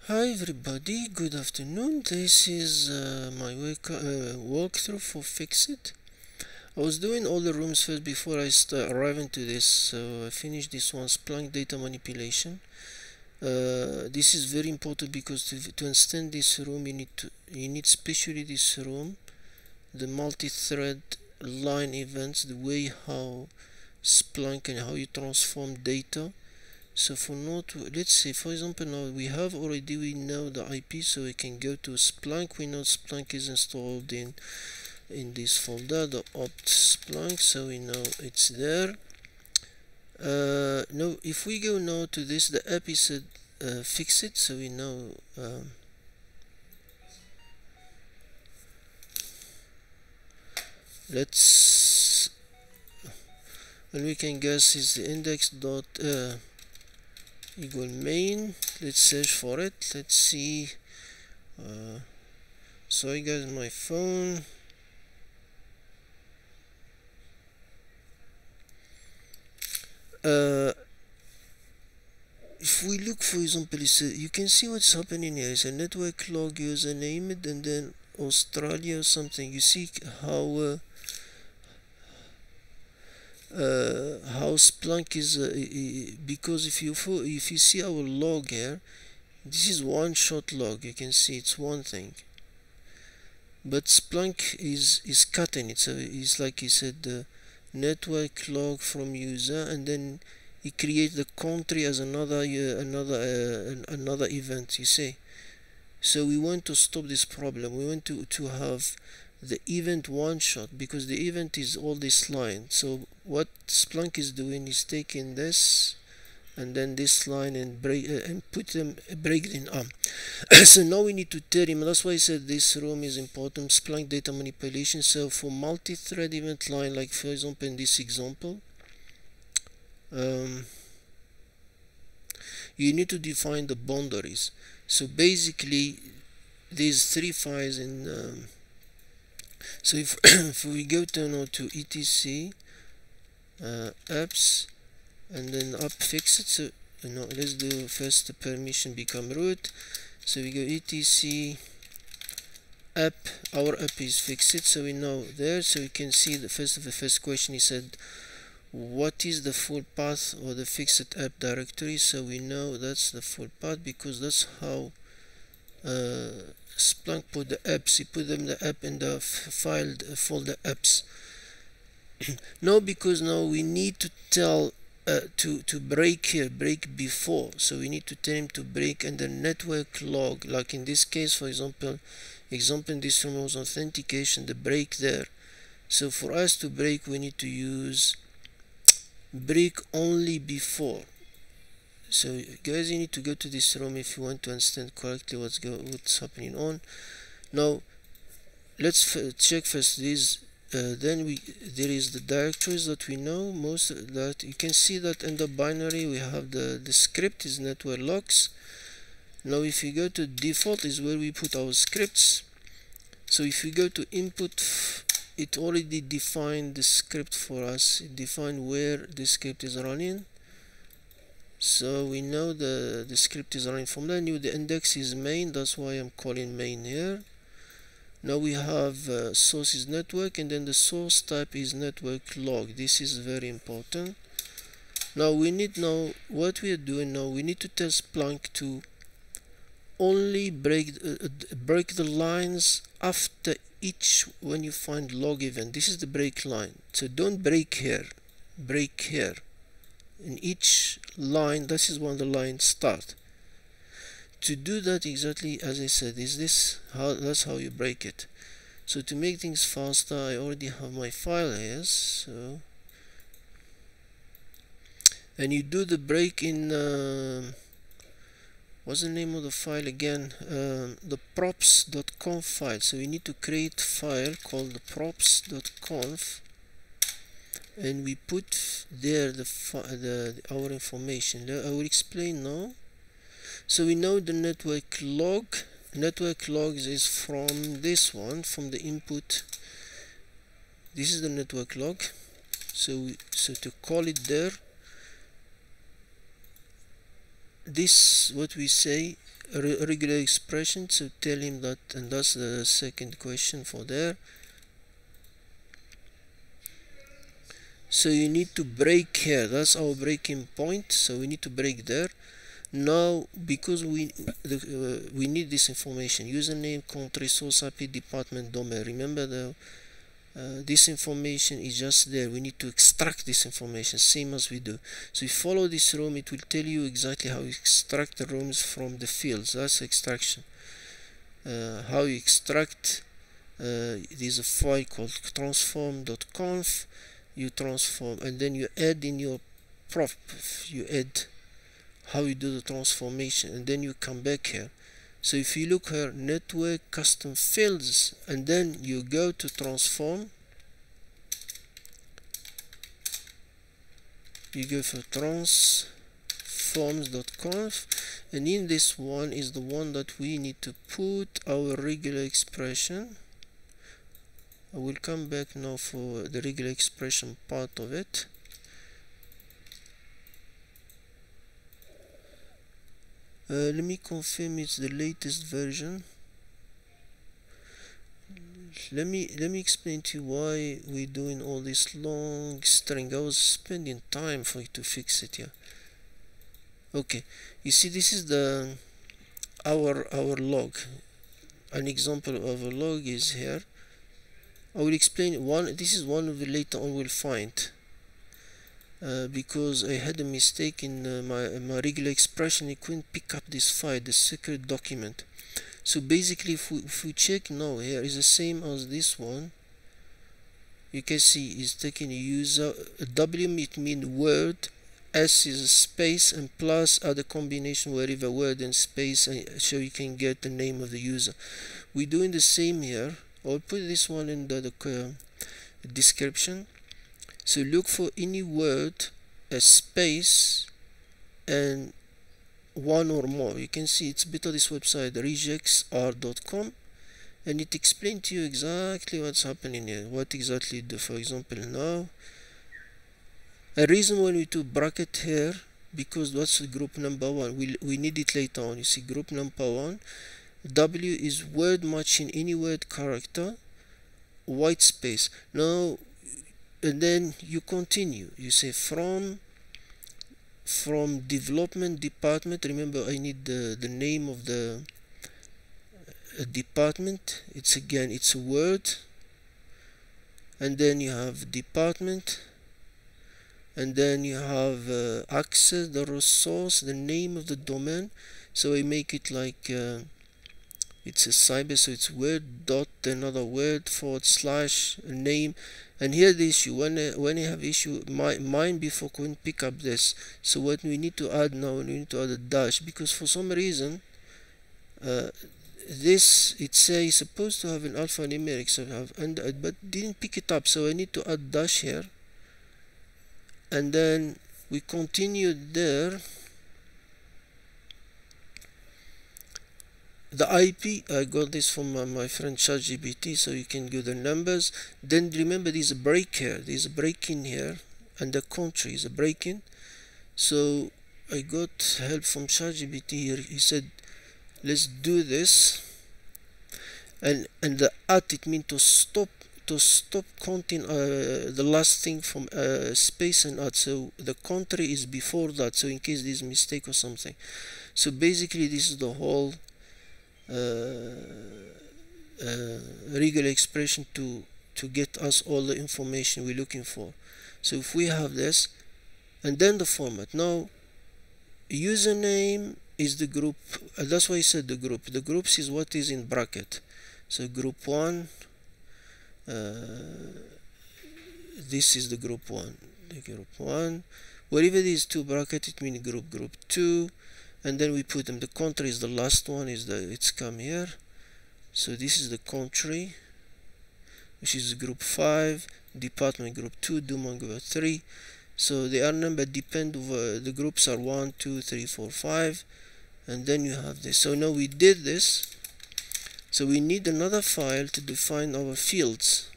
Hi everybody, good afternoon. This is my walkthrough for Fixit. I was doing all the rooms first before I arriving to this, so I finished this one, Splunk data manipulation. This is very important because to understand this room, you need especially this room, the multi-thread line events, the way how Splunk and how you transform data. So for now, let's say for example now we know the IP, so we can go to Splunk. We know Splunk is installed in this folder, the opt Splunk, so we know it's there. Now if we go now to this, the app is Fixit, so we know let's, and we can guess is the index dot equal main. Let's search for it. Let's see. Sorry guys, my phone. If we look, for example, you can see what's happening here. It's a network log username and then Australia or something. You see how Splunk is because if you see our log here, this is one shot log. You can see it's one thing, but Splunk is cutting it. So it's like he said, the network log from user, and then he creates the country as another event. You see. So we want to stop this problem. We want to have the event one shot, because the event is all this line. So what Splunk is doing is taking this and then this line and break them up. So now we need to tell him. That's why I said this room is important, Splunk data manipulation. So for multi-thread event line, like for example in this example, you need to define the boundaries. So basically these three files in so if we go now to etc apps and then up Fixit, so let's do first the permission become root. So we go etc app, our app is Fixit, so we know there. So we can see the first question, he said what is the full path or the Fixit app directory. So we know that's the full path because that's how Splunk put the apps. He put them the app in the file folder apps. Now because now we need to tell to break here, break before. So we need to tell him to break, and the network log, like in this case, for example in this room was authentication, the break there. So for us to break, we need to use break only before. So guys, you need to go to this room if you want to understand correctly what's happening on. Now let's check first these. Then there is the directories that we know most of that. You can see that in the binary we have the script is network logs. Now if you go to default is where we put our scripts. So if we go to input, it already defined the script for us. It defined where the script is running. So we know the script is running from there. The index is main, that's why I'm calling main here. Now we have source is network, and then the source type is network log. This is very important. Now we need, now what we are doing now, we need to tell Splunk to only break the lines after each, when you find log event. This is the break line. So don't break here, break here. In each line, this is when the lines start. To do that exactly as I said, that's how you break it. So to make things faster, I already have my file here. So, and you do the break in what's the name of the file again? The props.conf file. So we need to create a file called the props.conf, and we put there our information. I will explain now. So we know the network log. Network logs is from this one, from the input. This is the network log. So to call it there, this what we say regular expression. So tell him that, and that's the second question for there. So you need to break here, that's our breaking point, so we need to break there. Now because we need this information, username, country, source IP, department, domain. Remember this information is just there. We need to extract this information, same as we do. So if you follow this room, it will tell you exactly how you extract the rooms from the fields. That's extraction. How you extract, there's a file called transform.conf. You transform, and then you add in your prop, you add how you do the transformation, and then you come back here. So if you look here, network custom fields, and then you go to transform, you go for transforms.conf, and in this one is the one that we need to put our regular expression. I will come back now for the regular expression part of it. Let me confirm it's the latest version. Let me explain to you why we're doing all this long string. I was spending time for you to fix it here. Okay, you see this is the our log. An example of a log is here. I will explain one. This is one of the later on we'll find. Because I had a mistake in my regular expression, it couldn't pick up this file, the secret document. So basically if we check now, here is the same as this one. You can see it's taking a user, W it means word, S is a space, and plus other combination wherever word and space, so you can get the name of the user. We're doing the same here. I'll put this one in the description. So look for any word, a space, and one or more. You can see it's better this website, regex.r.com, and it explains to you exactly what's happening here, what exactly do. For example, now a reason why we do bracket here, because that's group number one. We need it later on. You see group number one. W is word matching any word character, white space. Now and then you continue, you say from development department. Remember I need the name of the department. It's a word, and then you have department, and then you have access, the resource, the name of the domain. So I make it like it's a cyber, so it's word dot another word / name. And here the issue, when I have issue, mine before couldn't pick up this. So what we need to add now, we need to add a dash, because for some reason this it says supposed to have an alphanumeric, so but didn't pick it up. So I need to add dash here, and then we continue there. The IP, I got this from my friend ChatGPT, so you can do the numbers. Then remember there's a break here, there's a break in here, and the country is a break in. So I got help from ChatGPT here. He said let's do this, and the at, it means to stop counting the last thing from space and at. So the country is before that, so in case there's a mistake or something. So basically this is the whole regular expression to get us all the information we're looking for. So if we have this, and then the format. Now username is the group, that's why I said the groups is what is in bracket. So group 1, this is the group 1, wherever these two brackets, it means group 2. And then we put them, the country is the last one, it's come here. So this is the country, which is group 5, department group 2, domain group 3. So they are numbered, depend over the groups are 1, 2, 3, 4, 5, and then you have this. So now we did this, so we need another file to define our fields.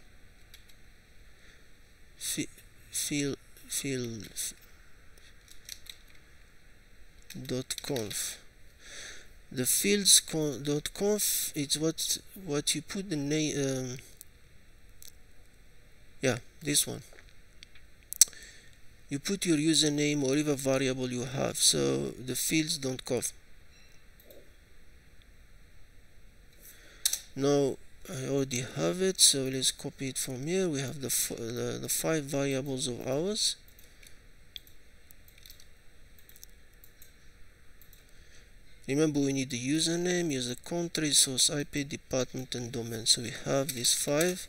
.conf. The fields .conf is what you put the name. Yeah, this one. You put your username or whatever variable you have. So the fields.conf. Now I already have it, so let's copy it from here. We have the 5 variables of ours. Remember, we need the username, user country, source IP, department, and domain. So we have these 5,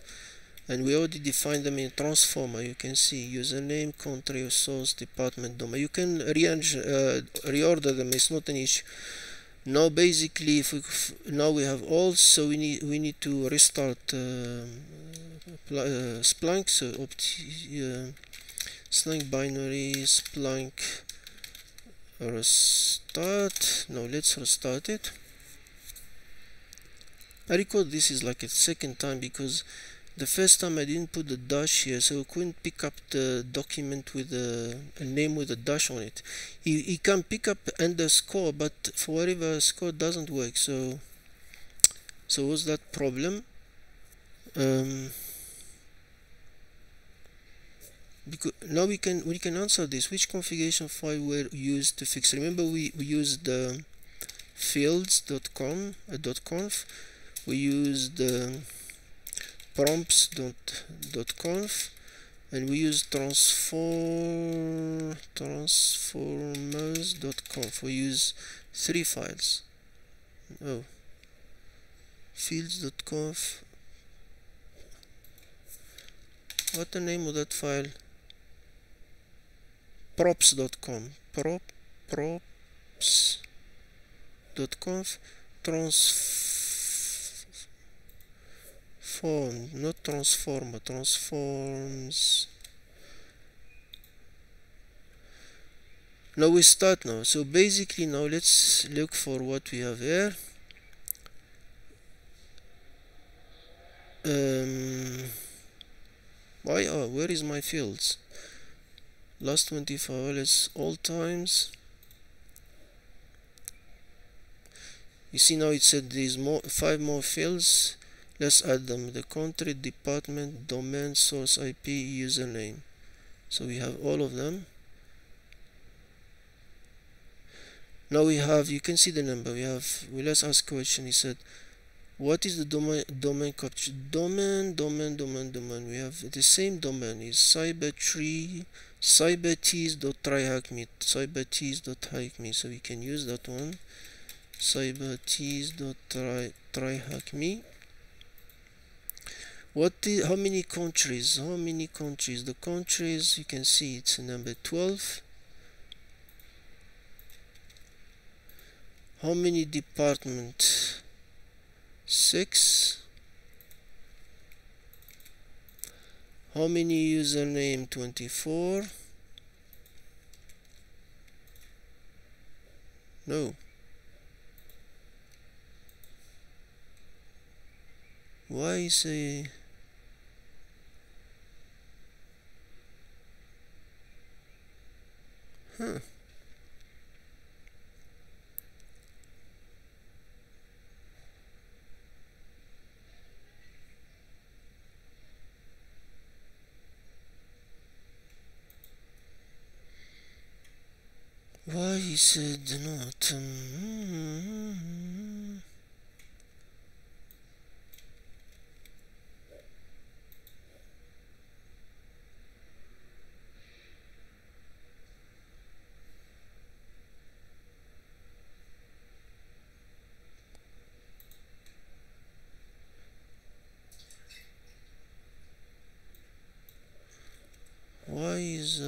and we already defined them in transformer. You can see username, country, source, department, domain. You can reorder them. It's not an issue. Now basically, now we have all, so we need to restart Splunk. So Splunk binary Splunk restart. Now let's restart it. I record this is like a second time because the first time I didn't put the dash here, so I couldn't pick up the document with a name with a dash on it. He can pick up underscore, but for whatever score doesn't work. So what's that problem? Because now we can answer this. Which configuration file were used to fix? Remember, we used the fields.conf. We used the prompts.conf, and we use transformers.conf. We use 3 files. Oh, fields.conf. What the name of that file? props.conf. props.conf. Not transformer, transforms. Now we start now. So basically now let's look for what we have here. Where is my fields? Last 24 hours, all times. You see now it said there's 5 more fields. Let's add them. The country, department, domain, source IP, username. So we have all of them. Now we have, you can see the number. Let's ask a question. He said, what is the domain capture? Domain. We have the same domain. Is Cybertees .TryHackMe. Cybertees.hackme. So we can use that one. Cybertees.TryHackMe. How many countries? The countries, you can see it's number 12. How many departments? 6. How many username? 24. No. Why say? Why he said not? Why is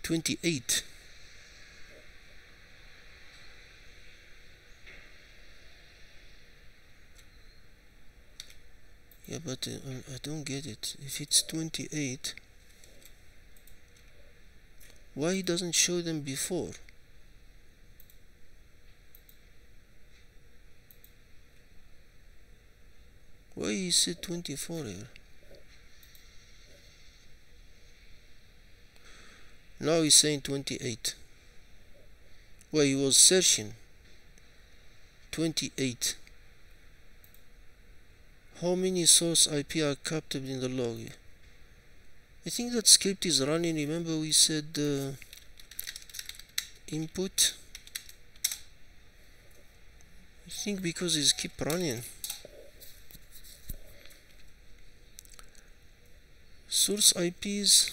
28? Yeah, but I don't get it. If it's 28, why he doesn't show them before? Why is it 24 here? Now he's saying 28. Well, he was searching 28. How many source IP are captured in the log? I think that script is running. Remember we said input. I think because it's keep running. Source IPs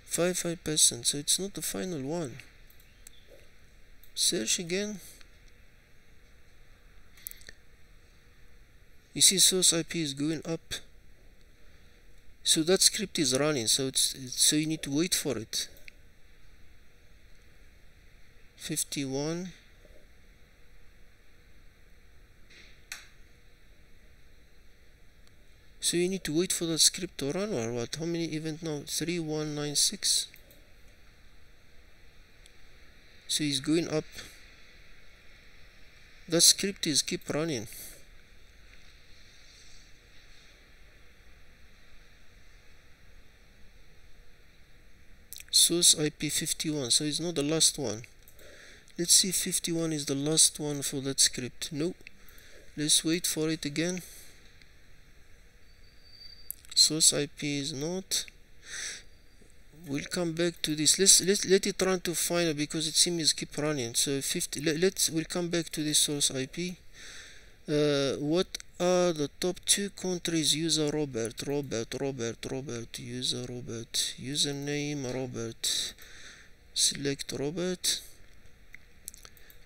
55%, so it's not the final one. Search again. You see source IP is going up. So that script is running, so so you need to wait for it. 51. So you need to wait for that script to run, or what? How many event now? 3196. So he's going up. That script is keep running. Source IP 51, so it's not the last one. Let's see if 51 is the last one for that script. Nope. Let's wait for it again. Source IP is not. We'll come back to this. Let it run to final because it seems keep running. So 50. We'll come back to this source IP. What are the top 2 countries? User Robert, user Robert, username Robert, select Robert.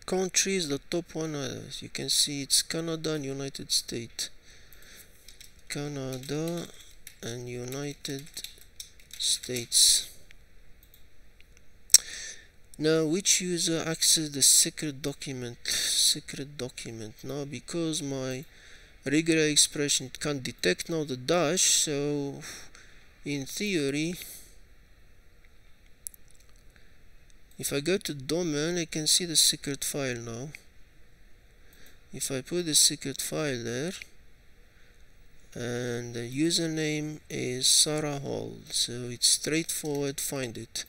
Countries, the top one, you can see it's Canada and United States. Canada and United States. Now, which user access the secret document? Now, because my regular expression can't detect now the dash, so in theory, if I go to domain, I can see the secret file now. If I put the secret file there, and the username is Sarah Hall, so it's straightforward, find it.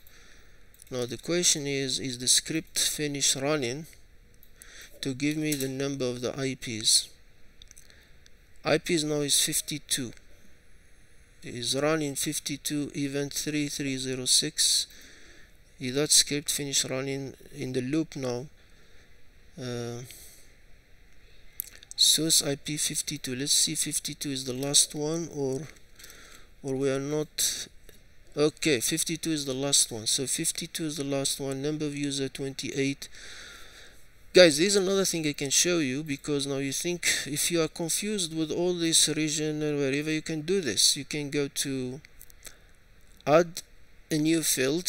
Now the question is the script finished running to give me the number of the IPs? IPs now is 52. It is running 52 event 3306. Is that script finished running in the loop now? Source IP 52. Let's see if 52 is the last one or we are not. Okay, 52 is the last one. So 52 is the last one. Number of user 28. Guys, there's another thing I can show you, because now you think if you are confused with all this region or wherever, you can do this. You can go to add a new field,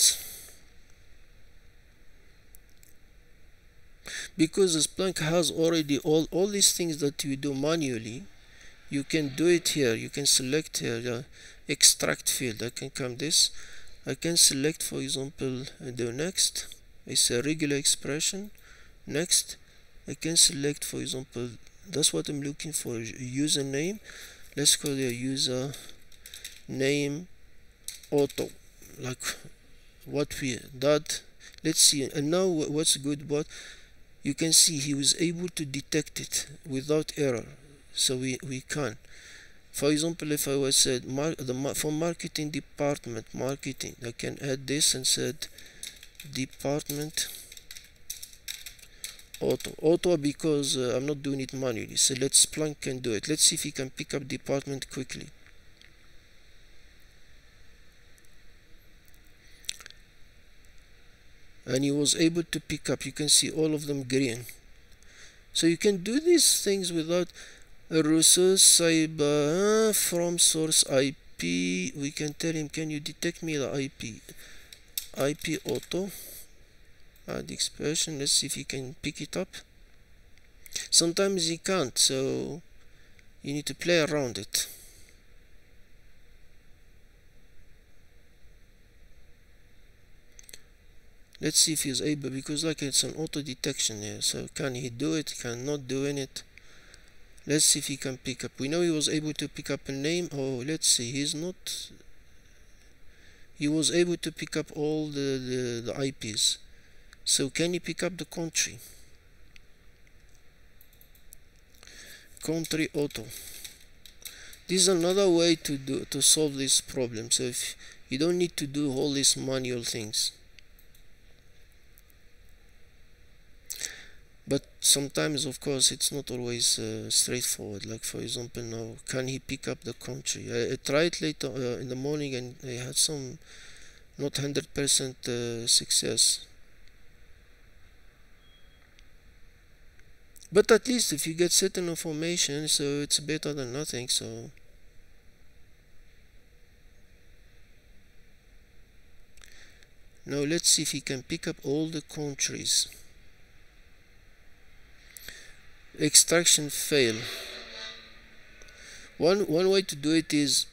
because Splunk has already all these things that you do manually. You can do it here. You can select here extract field. I can come this. I can select, for example, the next. It's a regular expression. Next, I can select, for example, that's what I'm looking for, username. Let's call it user name auto, like what we that. Let's see. And now what's good about, you can see he was able to detect it without error. So we can, for example, if I was said for marketing department, marketing, I can add this and said department auto because I'm not doing it manually. So let's Splunk can do it. Let's see if he can pick up department quickly. And he was able to pick up. You can see all of them green. So you can do these things without a resource cyber from source IP. We can tell him, can you detect me the IP auto. Add expression. Let's see if he can pick it up. Sometimes he can't, so you need to play around it. Let's see if he's able, because like it's an auto detection here. So can he do it? Cannot doing it. Let's see if he can pick up. We know he was able to pick up a name. Oh, let's see, he was able to pick up all the IPs. So can he pick up the country? Country auto. This is another way to solve this problem. So if you don't need to do all these manual things. But sometimes, of course, it's not always straightforward. Like, for example, now, can he pick up the country? I tried later in the morning, and I had some not 100% success. But at least if you get certain information, so it's better than nothing. So now let's see if he can pick up all the countries. Extraction fail. One way to do it is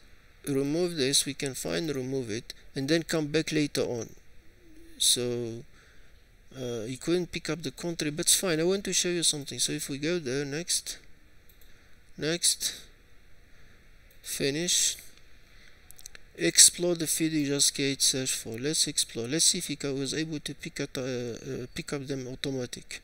remove this. We can remove it, and then come back later on. So he couldn't pick up the country, but it's fine. I want to show you something. So if we go there, next, finish, explore the field you just create search for. Let's explore. Let's see if he was able to pick up them automatic.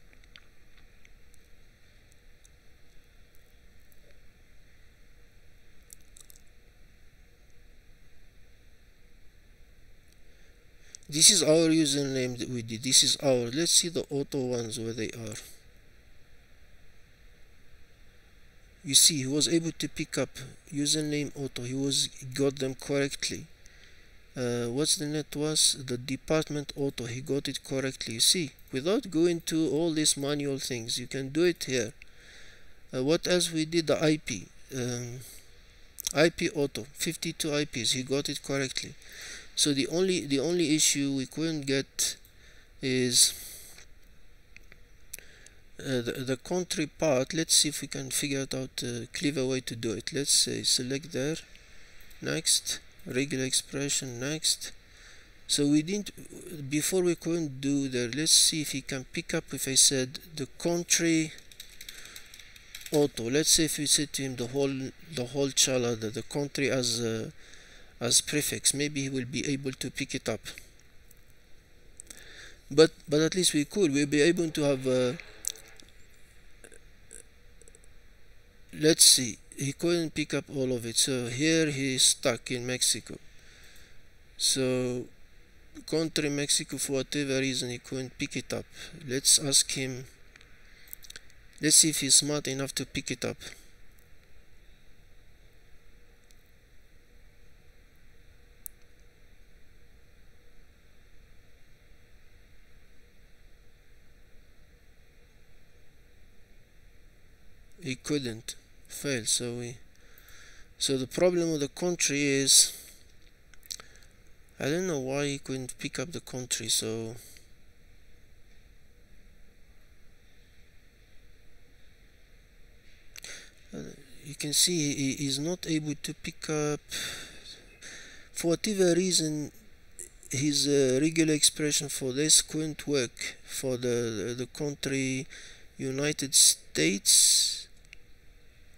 This is our username that we did. This is our. Let's see the auto ones where they are. You see, he was able to pick up username auto. He got them correctly. What's the net was? The department auto. He got it correctly. You see, without going to all these manual things, you can do it here. What else we did? The IP. IP auto. 52 IPs. He got it correctly. So the only issue we couldn't get is the country part. Let's see if we can figure out a clever way to do it. Let's say select there, next, regular expression, next. So we didn't before, we couldn't do there. Let's see if he can pick up. If I said the country auto, let's say if we said to him the whole chala, the country as prefix, maybe he will be able to pick it up. But at least we'll be able to have let's see, he couldn't pick up all of it. So here he's stuck in Mexico. So country Mexico, for whatever reason he couldn't pick it up. Let's ask him. Let's see if he's smart enough to pick it up. He couldn't. Fail. So the problem with the country is, I don't know why he couldn't pick up the country. So you can see he is not able to pick up, for whatever reason. His regular expression for this couldn't work for the country United States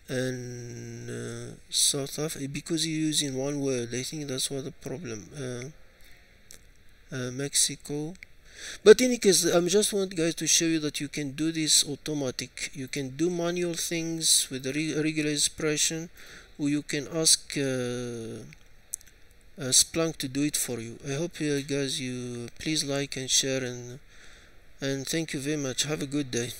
and South Africa, because you're using one word. I think that's what the problem. Mexico. But in any case, I just want guys to show you that you can do this automatic. You can do manual things with a regular expression, or you can ask Splunk to do it for you. I hope guys you please like and share, and thank you very much. Have a good day.